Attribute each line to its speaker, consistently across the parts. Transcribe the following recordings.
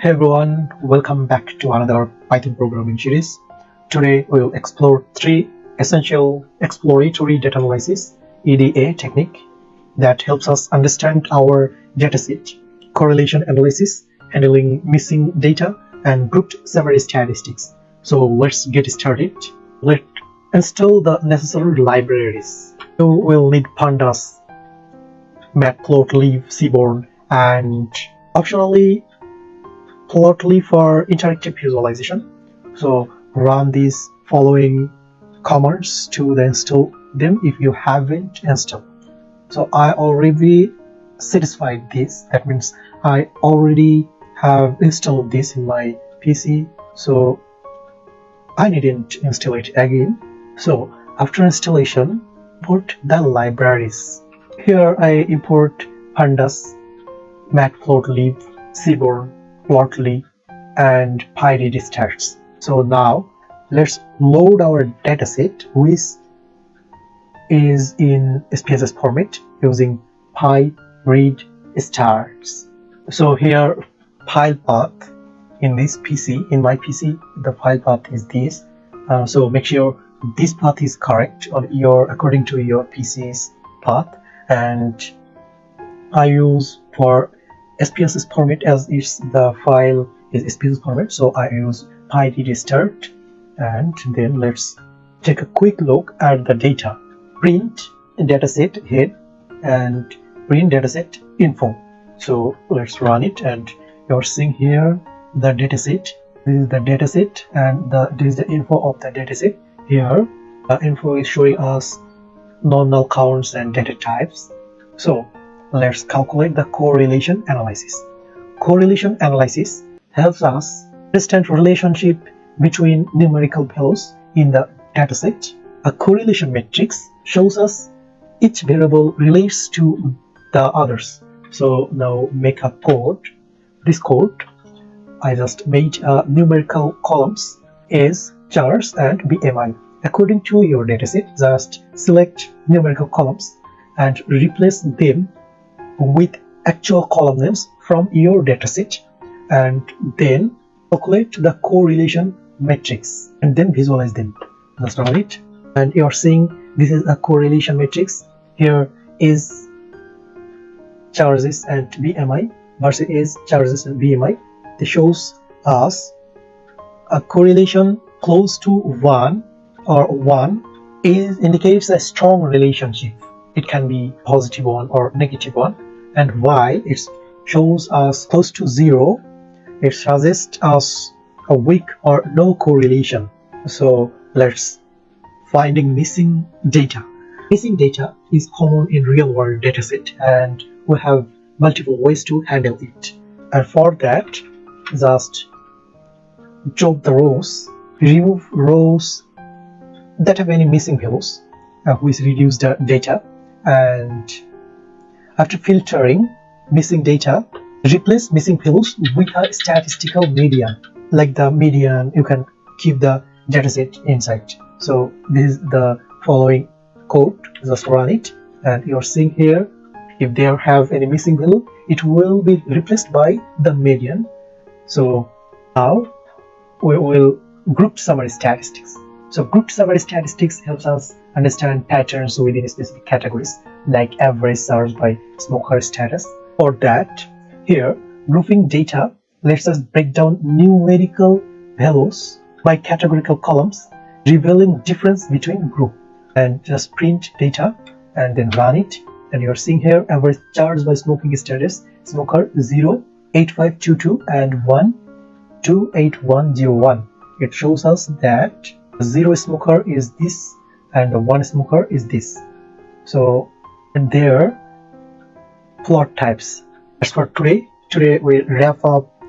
Speaker 1: Hey everyone, welcome back to another Python programming series. Today we will explore three essential exploratory data analysis EDA technique that helps us understand our dataset, correlation analysis, handling missing data, and grouped summary statistics. So let's get started. Let's install the necessary libraries. You will need pandas, matplotlib, seaborn, and optionally plotly for interactive visualization. So run these following commands to install them if you haven't installed. So I already satisfied this. That means I already have installed this in my PC, so I needn't install it again. So after installation, import the libraries. Here I import pandas, matplotlib, seaborn, plotly, and pyreadstat. So now let's load our dataset, which is in SPSS format using pyreadstat. So here file path in this PC, in my PC, the file path is this. So make sure this path is correct on according to your PC's path, and I use for SPSS format as is the file is SPSS format, so I use pyreadstat. And then let's take a quick look at the data. Print dataset head and print dataset info. So let's run it, and you're seeing here the dataset. This is the dataset, and this is the info of the dataset. Here the info is showing us non-null counts and data types. So let's calculate the correlation analysis. Correlation analysis helps us understand relationship between numerical values in the dataset. A correlation matrix shows us each variable relates to the others. So now make a code. This code I just made numerical columns as chars and BMI. According to your dataset, just select numerical columns and replace them with actual column names from your dataset, and then calculate the correlation matrix and then visualize them. Just run it, and you're seeing this is a correlation matrix. Here is charges and BMI versus is charges and BMI. This shows us a correlation close to 1 or 1 indicates a strong relationship. It can be positive one or negative one. And while it shows us close to 0, it suggests us a weak or no correlation. So let's finding missing data. Missing data is common in real-world dataset, and we have multiple ways to handle it. And for that, just drop the rows, remove rows that have any missing values, which reduce the data, and after filtering missing data, replace missing values with a statistical median. Like the median, you can keep the dataset inside. So this is the following code. Just run it, and you're seeing here if they have any missing value, it will be replaced by the median. So now we will group summary statistics. So grouped summary statistics helps us understand patterns within specific categories, like average search by smoker status. For that, here grouping data lets us break down numerical values by categorical columns, revealing difference between group. And just print data and then run it, and you're seeing here average charge by smoking status, smoker 0, 8522 and 1, 28101. It shows us that 0 smoker is this and the 1 smoker is this. So, and there plot types. That's for today. Today we wrap up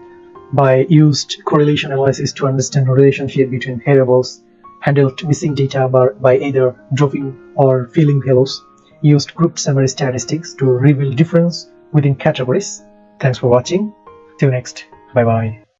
Speaker 1: by used correlation analysis to understand the relationship between variables, handled missing data by either dropping or filling values, used grouped summary statistics to reveal difference within categories. Thanks for watching. See you next. Bye bye.